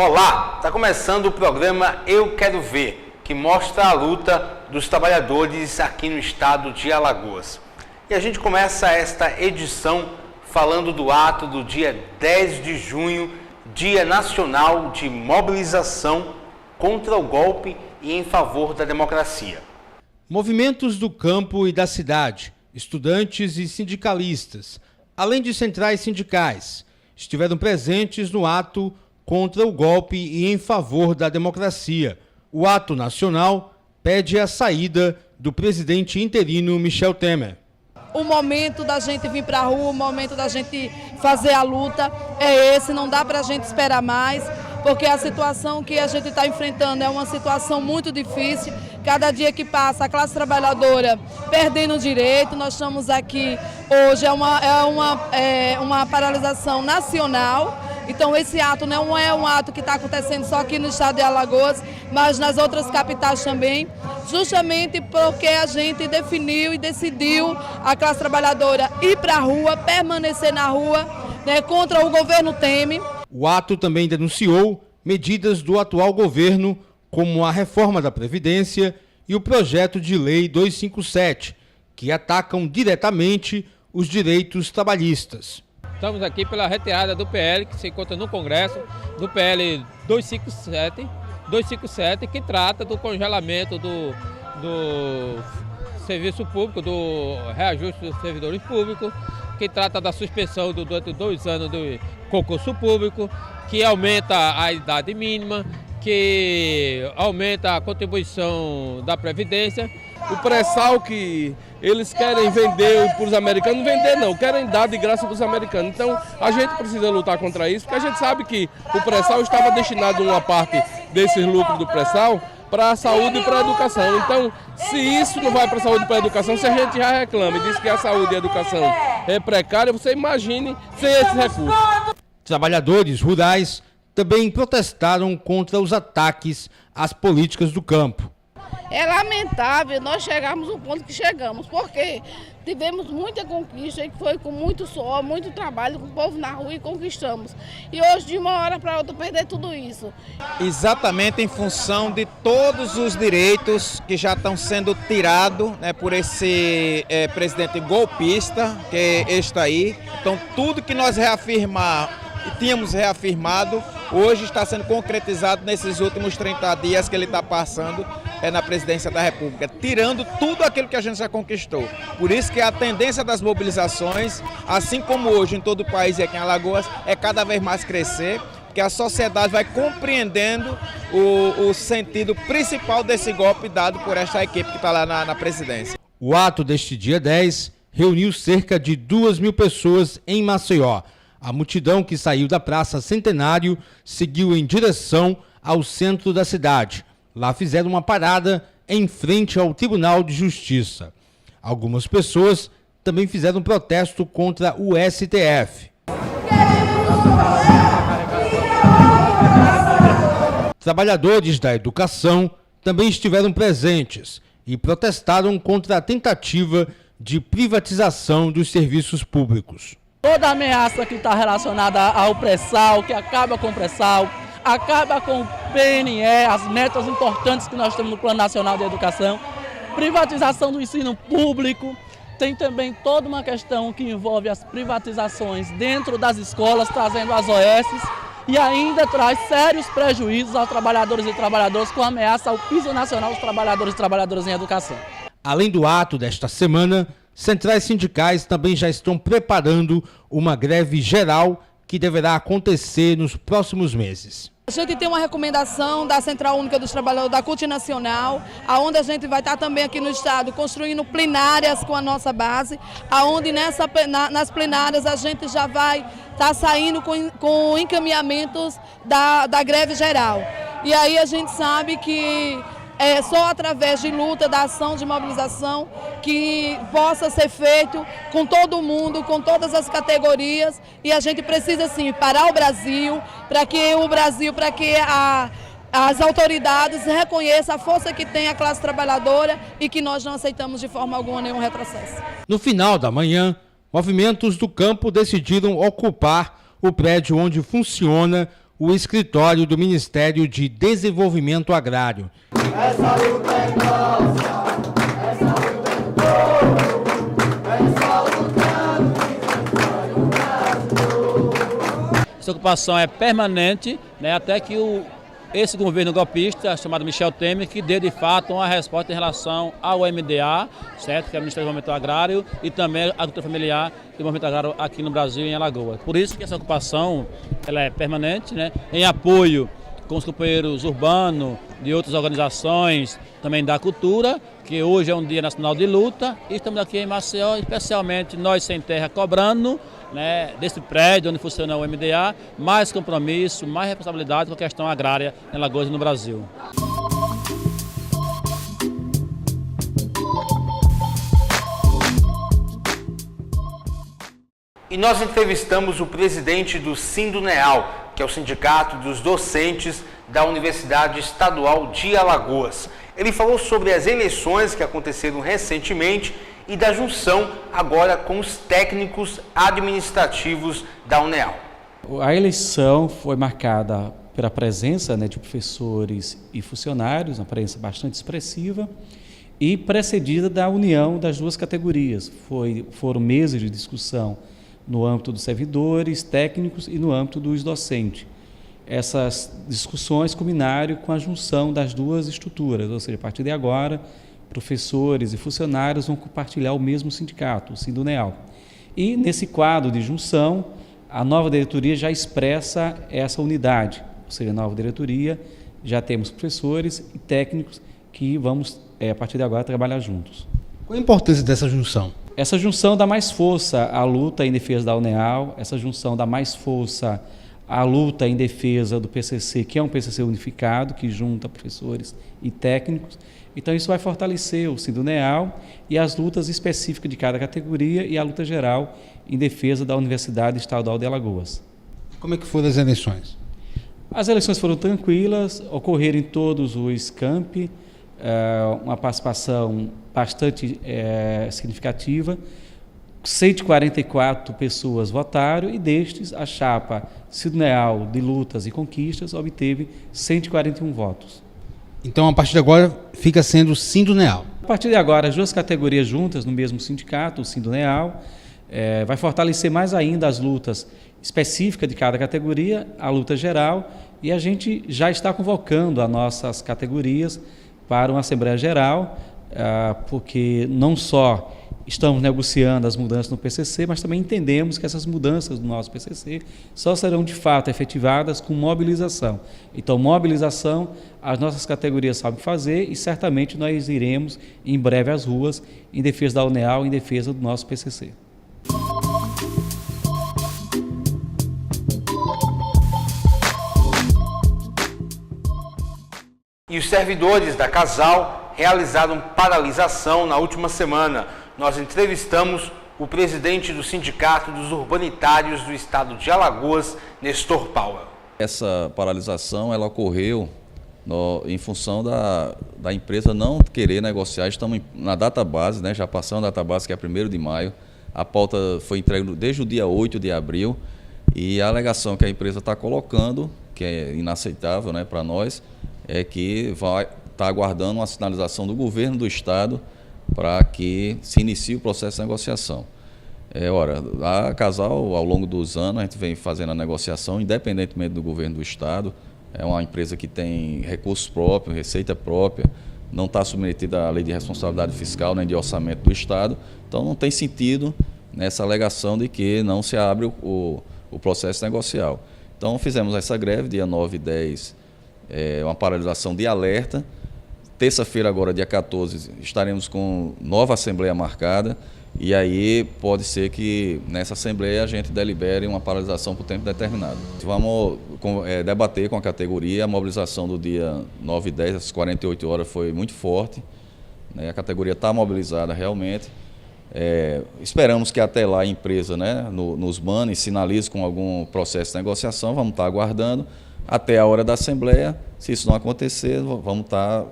Olá, está começando o programa Eu Quero Ver, que mostra a luta dos trabalhadores aqui no estado de Alagoas. E a gente começa esta edição falando do ato do dia 10 de junho, Dia Nacional de Mobilização contra o Golpe e em favor da democracia. Movimentos do campo e da cidade, estudantes e sindicalistas, além de centrais sindicais, estiveram presentes no ato contra o golpe e em favor da democracia. O ato nacional pede a saída do presidente interino Michel Temer. O momento da gente vir para a rua, o momento da gente fazer a luta é esse, não dá para a gente esperar mais, porque a situação que a gente está enfrentando é uma situação muito difícil. Cada dia que passa, a classe trabalhadora perdendo direito. Nós estamos aqui hoje, é uma paralisação nacional. Então esse ato não é um ato que está acontecendo só aqui no estado de Alagoas, mas nas outras capitais também, justamente porque a gente definiu e decidiu a classe trabalhadora ir para a rua, permanecer na rua, né, contra o governo Temer. O ato também denunciou medidas do atual governo, como a reforma da Previdência e o projeto de lei 257, que atacam diretamente os direitos trabalhistas. Estamos aqui pela retirada do PL, que se encontra no Congresso, do PL 257, que trata do congelamento do serviço público, do reajuste dos servidores públicos, que trata da suspensão durante 2 anos do concurso público, que aumenta a idade mínima, que aumenta a contribuição da Previdência. O pré-sal que eles querem vender para os americanos, vender não, querem dar de graça para os americanos. Então a gente precisa lutar contra isso, porque a gente sabe que o pré-sal estava destinado uma parte desses lucros do pré-sal para a saúde e para a educação. Então, se isso não vai para a saúde e para a educação, se a gente já reclama e diz que a saúde e a educação é precária, você imagine sem esses recursos. Trabalhadores rurais também protestaram contra os ataques às políticas do campo. É lamentável nós chegarmos ao ponto que chegamos, porque tivemos muita conquista e foi com muito suor, muito trabalho com o povo na rua e conquistamos. E hoje, de uma hora para outra, perder tudo isso. Exatamente em função de todos os direitos que já estão sendo tirados, né, por esse presidente golpista, que é este aí. Então, tudo que nós tínhamos reafirmado, hoje está sendo concretizado nesses últimos 30 dias que ele está passando na presidência da República, tirando tudo aquilo que a gente já conquistou. Por isso que a tendência das mobilizações, assim como hoje em todo o país e aqui em Alagoas, é cada vez mais crescer, porque a sociedade vai compreendendo o sentido principal desse golpe dado por esta equipe que está lá na presidência. O ato deste dia 10 reuniu cerca de 2.000 pessoas em Maceió. A multidão que saiu da Praça Centenário seguiu em direção ao centro da cidade. Lá fizeram uma parada em frente ao Tribunal de Justiça. Algumas pessoas também fizeram protesto contra o STF. Trabalhadores da educação também estiveram presentes e protestaram contra a tentativa de privatização dos serviços públicos. Toda ameaça que está relacionada ao pré-sal, que acaba com o pré-sal, acaba com o PNE, as metas importantes que nós temos no Plano Nacional de Educação, privatização do ensino público, tem também toda uma questão que envolve as privatizações dentro das escolas, trazendo as OS, e ainda traz sérios prejuízos aos trabalhadores e trabalhadoras com ameaça ao piso nacional dos trabalhadores e trabalhadoras em educação. Além do ato desta semana, centrais sindicais também já estão preparando uma greve geral que deverá acontecer nos próximos meses. A gente tem uma recomendação da Central Única dos Trabalhadores da CUT Nacional, aonde a gente vai estar também aqui no estado construindo plenárias com a nossa base, aonde nas plenárias a gente já vai estar saindo com encaminhamentos da greve geral. E aí a gente sabe que é só através de luta, da ação de mobilização, que possa ser feito com todo mundo, com todas as categorias. E a gente precisa, sim, parar o Brasil, para que as autoridades reconheçam a força que tem a classe trabalhadora e que nós não aceitamos de forma alguma nenhum retrocesso. No final da manhã, movimentos do campo decidiram ocupar o prédio onde funciona o escritório do Ministério de Desenvolvimento Agrário. Essa luta é nossa, essa luta é do povo, essa luta é Essa ocupação é permanente, né, até que esse governo golpista, chamado Michel Temer, que dê de fato uma resposta em relação ao MDA, certo? Que é o Ministério do Desenvolvimento Agrário, e também a Agricultura Familiar e Desenvolvimento Agrário aqui no Brasil e em Alagoas. Por isso que essa ocupação ela é permanente, né, em apoio com os companheiros urbanos, de outras organizações, também da cultura, que hoje é um dia nacional de luta, e estamos aqui em Maceió, especialmente nós sem terra cobrando, né, desse prédio onde funciona o MDA, mais compromisso, mais responsabilidade com a questão agrária em Alagoas e no Brasil. E nós entrevistamos o presidente do Sinduneal, que é o Sindicato dos Docentes da Universidade Estadual de Alagoas. Ele falou sobre as eleições que aconteceram recentemente e da junção agora com os técnicos administrativos da UNEAL. A eleição foi marcada pela presença, né, de professores e funcionários, uma presença bastante expressiva, e precedida da união das duas categorias. Foram meses de discussão no âmbito dos servidores, técnicos e no âmbito dos docentes. Essas discussões culminaram com a junção das duas estruturas, ou seja, a partir de agora, professores e funcionários vão compartilhar o mesmo sindicato, o Sinduneal. E nesse quadro de junção, a nova diretoria já expressa essa unidade, ou seja, a nova diretoria, já temos professores e técnicos que vamos, a partir de agora, trabalhar juntos. Qual a importância dessa junção? Essa junção dá mais força à luta em defesa da UNEAL, essa junção dá mais força à luta em defesa do PCC, que é um PCC unificado, que junta professores e técnicos. Então isso vai fortalecer o Sinduneal e as lutas específicas de cada categoria e a luta geral em defesa da Universidade Estadual de Alagoas. Como é que foram as eleições? As eleições foram tranquilas, ocorreram em todos os campi, uma participação bastante significativa. 144 pessoas votaram e destes a chapa Sinduneal de Lutas e Conquistas obteve 141 votos. Então, a partir de agora, fica sendo Sinduneal. A partir de agora, as duas categorias juntas no mesmo sindicato, o Sinduneal, vai fortalecer mais ainda as lutas específicas de cada categoria, a luta geral, e a gente já está convocando as nossas categorias para uma Assembleia Geral, porque não só estamos negociando as mudanças no PCC, mas também entendemos que essas mudanças do nosso PCC só serão de fato efetivadas com mobilização. Então, mobilização, as nossas categorias sabem fazer e certamente nós iremos em breve às ruas em defesa da UNEAL, em defesa do nosso PCC. E os servidores da Casal realizaram paralisação na última semana. Nós entrevistamos o presidente do Sindicato dos Urbanitários do Estado de Alagoas, Nestor Powell. Essa paralisação ela ocorreu em função da empresa não querer negociar. Estamos na database, né, já passamos a database, que é 1º de maio. A pauta foi entregue desde o dia 8 de abril e a alegação que a empresa está colocando, que é inaceitável, né, para nós, é que vai estar aguardando uma sinalização do governo do Estado para que se inicie o processo de negociação. A Casal, ao longo dos anos, a gente vem fazendo a negociação, independentemente do governo do Estado. É uma empresa que tem recursos próprios, receita própria, não está submetida à lei de responsabilidade fiscal nem de orçamento do Estado. Então, não tem sentido nessa alegação de que não se abre o processo negocial. Então, fizemos essa greve, dia 9 e 10, uma paralisação de alerta. Terça-feira, agora, dia 14, estaremos com nova assembleia marcada e aí pode ser que nessa assembleia a gente delibere uma paralisação por tempo determinado. Vamos debater com a categoria. A mobilização do dia 9 e 10, às 48 horas, foi muito forte, né? A categoria está mobilizada realmente. Esperamos que até lá a empresa, né, nos bane, sinalize com algum processo de negociação. Vamos estar aguardando até a hora da assembleia. Se isso não acontecer, vamos estar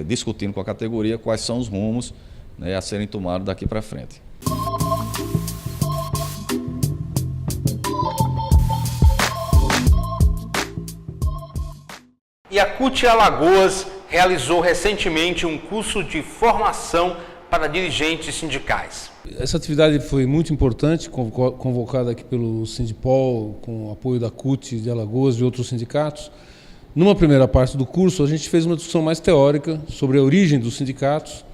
discutindo com a categoria quais são os rumos, né, a serem tomados daqui para frente. E a CUT Alagoas realizou recentemente um curso de formação para dirigentes sindicais. Essa atividade foi muito importante, convocada aqui pelo Sindipol, com o apoio da CUT de Alagoas e outros sindicatos. Numa primeira parte do curso, a gente fez uma discussão mais teórica sobre a origem dos sindicatos,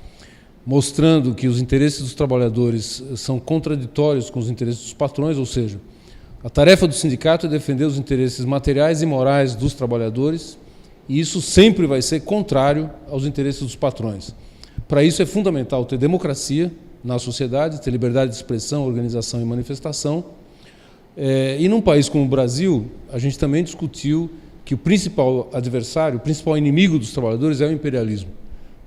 mostrando que os interesses dos trabalhadores são contraditórios com os interesses dos patrões, ou seja, a tarefa do sindicato é defender os interesses materiais e morais dos trabalhadores, e isso sempre vai ser contrário aos interesses dos patrões. Para isso é fundamental ter democracia na sociedade, ter liberdade de expressão, organização e manifestação. E num país como o Brasil, a gente também discutiu que o principal adversário, o principal inimigo dos trabalhadores é o imperialismo,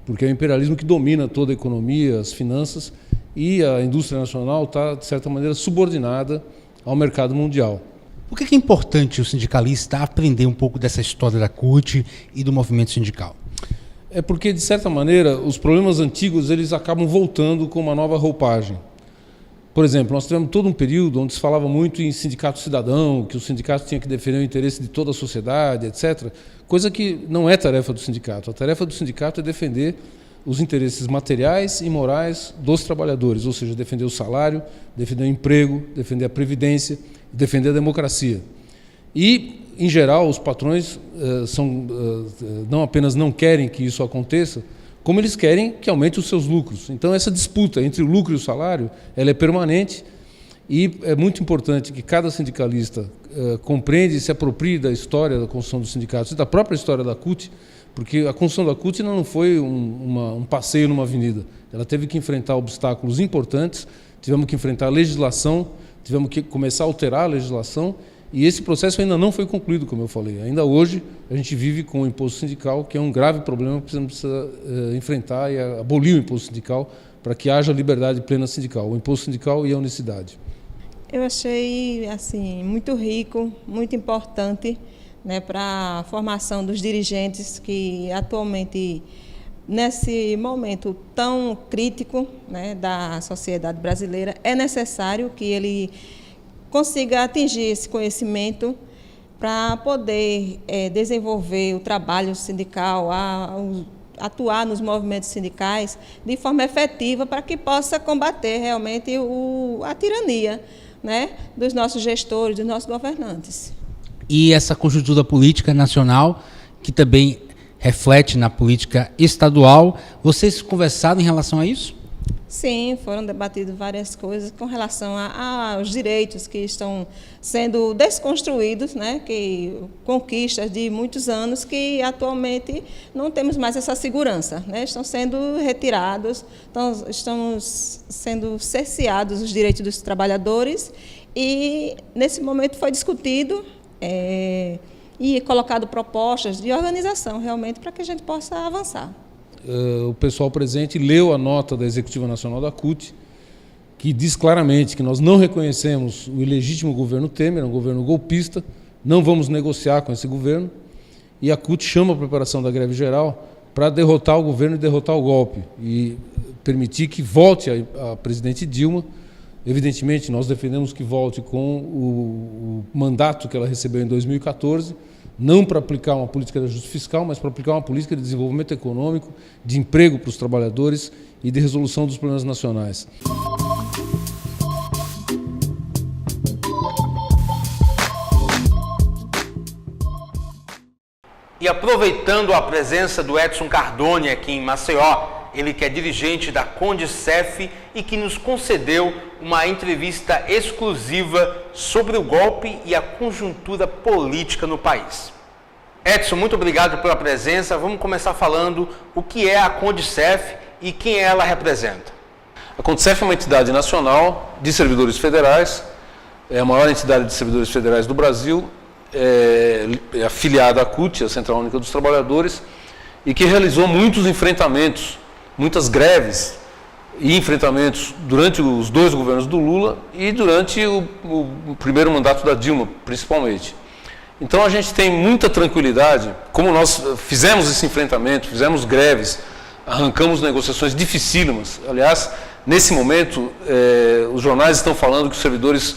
porque é o imperialismo que domina toda a economia, as finanças, e a indústria nacional está, de certa maneira, subordinada ao mercado mundial. Por que é importante o sindicalista aprender um pouco dessa história da CUT e do movimento sindical? É porque, de certa maneira, os problemas antigos eles acabam voltando com uma nova roupagem. Por exemplo, nós tivemos todo um período onde se falava muito em sindicato cidadão, que o sindicato tinha que defender o interesse de toda a sociedade, etc., coisa que não é tarefa do sindicato. A tarefa do sindicato é defender os interesses materiais e morais dos trabalhadores, ou seja, defender o salário, defender o emprego, defender a previdência, defender a democracia. E, em geral, os patrões não apenas não querem que isso aconteça, como eles querem que aumente os seus lucros. Então, essa disputa entre o lucro e o salário, ela é permanente e é muito importante que cada sindicalista compreenda e se aproprie da história da construção dos sindicatos e da própria história da CUT, porque a construção da CUT não foi um passeio numa avenida. Ela teve que enfrentar obstáculos importantes, tivemos que enfrentar a legislação, tivemos que começar a alterar a legislação, e esse processo ainda não foi concluído, como eu falei. Ainda hoje a gente vive com o imposto sindical, que é um grave problema que precisa enfrentar e abolir o imposto sindical para que haja liberdade plena sindical, o imposto sindical e a unicidade. Eu achei assim muito rico, muito importante, né, para a formação dos dirigentes que atualmente, nesse momento tão crítico, né, da sociedade brasileira, é necessário que ele consiga atingir esse conhecimento para poder desenvolver o trabalho sindical, atuar nos movimentos sindicais de forma efetiva para que possa combater realmente a tirania, né, dos nossos gestores, dos nossos governantes. E essa conjuntura política nacional, que também reflete na política estadual, vocês conversaram em relação a isso? Sim, foram debatidas várias coisas com relação aos direitos que estão sendo desconstruídos, né, que conquistas de muitos anos que atualmente não temos mais essa segurança, né, estão sendo retirados, estão sendo cerceados os direitos dos trabalhadores e nesse momento foi discutido e colocado propostas de organização realmente para que a gente possa avançar. O pessoal presente leu a nota da Executiva Nacional da CUT, que diz claramente que nós não reconhecemos o ilegítimo governo Temer, um governo golpista, não vamos negociar com esse governo, e a CUT chama a preparação da greve geral para derrotar o governo e derrotar o golpe, e permitir que volte a presidente Dilma. Evidentemente, nós defendemos que volte com o mandato que ela recebeu em 2014, não para aplicar uma política de ajuste fiscal, mas para aplicar uma política de desenvolvimento econômico, de emprego para os trabalhadores e de resolução dos problemas nacionais. E aproveitando a presença do Edson Cardone aqui em Maceió, ele que é dirigente da Condicef e que nos concedeu uma entrevista exclusiva sobre o golpe e a conjuntura política no país. Edson, muito obrigado pela presença. Vamos começar falando o que é a Condicef e quem ela representa. A Condicef é uma entidade nacional de servidores federais, é a maior entidade de servidores federais do Brasil, é afiliada à CUT, a Central Única dos Trabalhadores, e que realizou muitos enfrentamentos, muitas greves e enfrentamentos durante os dois governos do Lula e durante o primeiro mandato da Dilma, principalmente. Então a gente tem muita tranquilidade, como nós fizemos esse enfrentamento, fizemos greves, arrancamos negociações dificílimas. Aliás, nesse momento, os jornais estão falando que os servidores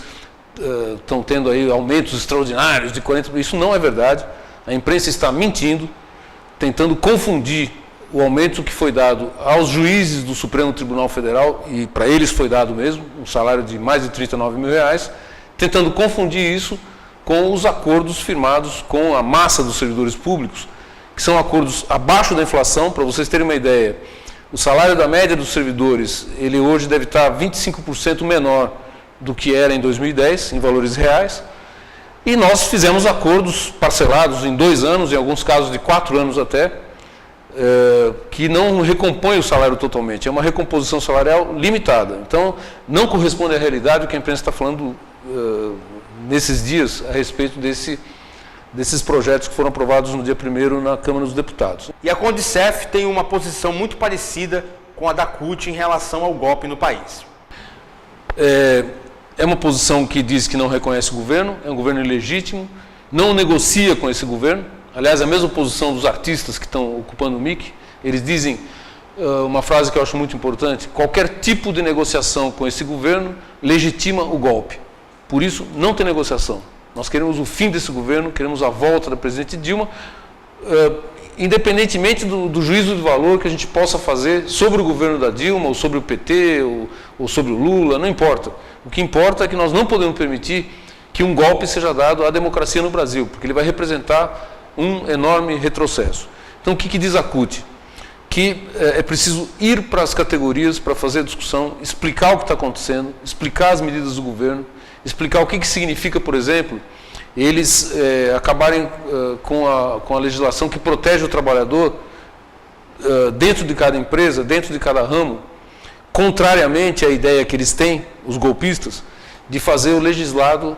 estão tendo aí aumentos extraordinários de 40%. Isso não é verdade, a imprensa está mentindo. tentando confundir o aumento que foi dado aos juízes do Supremo Tribunal Federal, e para eles foi dado mesmo, um salário de mais de R$39 mil, tentando confundir isso com os acordos firmados com a massa dos servidores públicos, que são acordos abaixo da inflação. Para vocês terem uma ideia, o salário da média dos servidores, ele hoje deve estar 25% menor do que era em 2010, em valores reais, e nós fizemos acordos parcelados em 2 anos, em alguns casos de 4 anos até, que não recompõe o salário totalmente, é uma recomposição salarial limitada. Então, não corresponde à realidade o que a imprensa está falando nesses dias a respeito desses projetos que foram aprovados no dia 1º na Câmara dos Deputados. E a Condicef tem uma posição muito parecida com a da CUT em relação ao golpe no país. É uma posição que diz que não reconhece o governo, é um governo ilegítimo, não negocia com esse governo. Aliás, a mesma posição dos artistas que estão ocupando o MIC, eles dizem uma frase que eu acho muito importante: qualquer tipo de negociação com esse governo legitima o golpe. Por isso, não tem negociação. Nós queremos o fim desse governo, queremos a volta da presidente Dilma, independentemente do juízo de valor que a gente possa fazer sobre o governo da Dilma, ou sobre o PT, ou sobre o Lula, não importa. O que importa é que nós não podemos permitir que um golpe seja dado à democracia no Brasil, porque ele vai representar um enorme retrocesso. Então, o que diz a CUT? Que é preciso ir para as categorias para fazer a discussão, explicar o que está acontecendo, explicar as medidas do governo, explicar o que significa, por exemplo, eles acabarem com a legislação que protege o trabalhador dentro de cada empresa, dentro de cada ramo, contrariamente à ideia que eles têm, os golpistas, de fazer o legislado,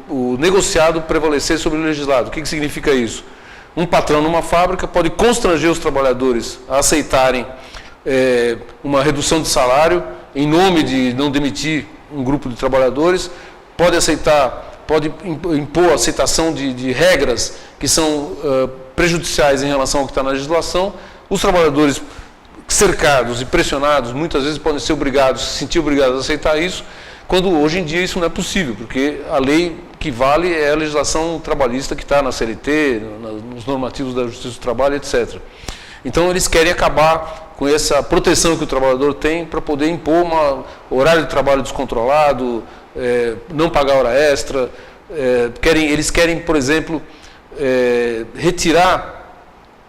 o negociado prevalecer sobre o legislado. O que significa isso? Um patrão numa fábrica pode constranger os trabalhadores a aceitarem uma redução de salário em nome de não demitir um grupo de trabalhadores, pode impor a aceitação de regras que são prejudiciais em relação ao que está na legislação. Os trabalhadores cercados e pressionados muitas vezes podem ser se sentir obrigados a aceitar isso, quando hoje em dia isso não é possível, porque a lei que vale é a legislação trabalhista que está na CLT, nos normativos da Justiça do Trabalho, etc. Então eles querem acabar com essa proteção que o trabalhador tem para poder impor um horário de trabalho descontrolado, não pagar hora extra. Eles querem, por exemplo, retirar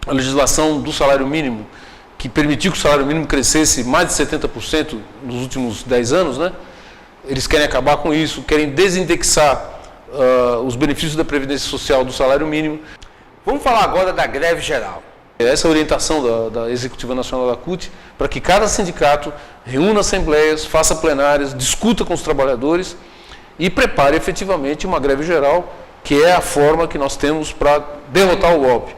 a legislação do salário mínimo, que permitiu que o salário mínimo crescesse mais de 70% nos últimos 10 anos, né? Eles querem acabar com isso, querem desindexar os benefícios da Previdência Social do salário mínimo. Vamos falar agora da greve geral. Essa é a orientação da Executiva Nacional da CUT, para que cada sindicato reúna assembleias, faça plenárias, discuta com os trabalhadores e prepare efetivamente uma greve geral, que é a forma que nós temos para derrotar o golpe.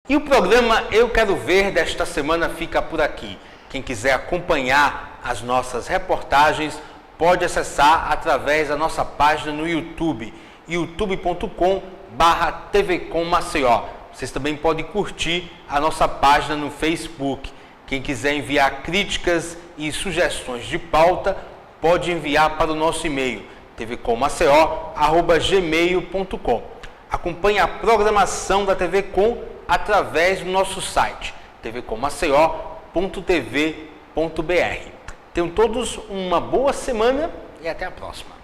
E o programa Eu Quero Ver desta semana fica por aqui. Quem quiser acompanhar as nossas reportagens pode acessar através da nossa página no YouTube, youtube.com/tvcommaceió. Vocês também podem curtir a nossa página no Facebook. Quem quiser enviar críticas e sugestões de pauta, pode enviar para o nosso e-mail, tvcommaceió@gmail.com. Acompanhe a programação da TV Com através do nosso site, tvcommaceió.tv.br. Tenham todos uma boa semana e até a próxima.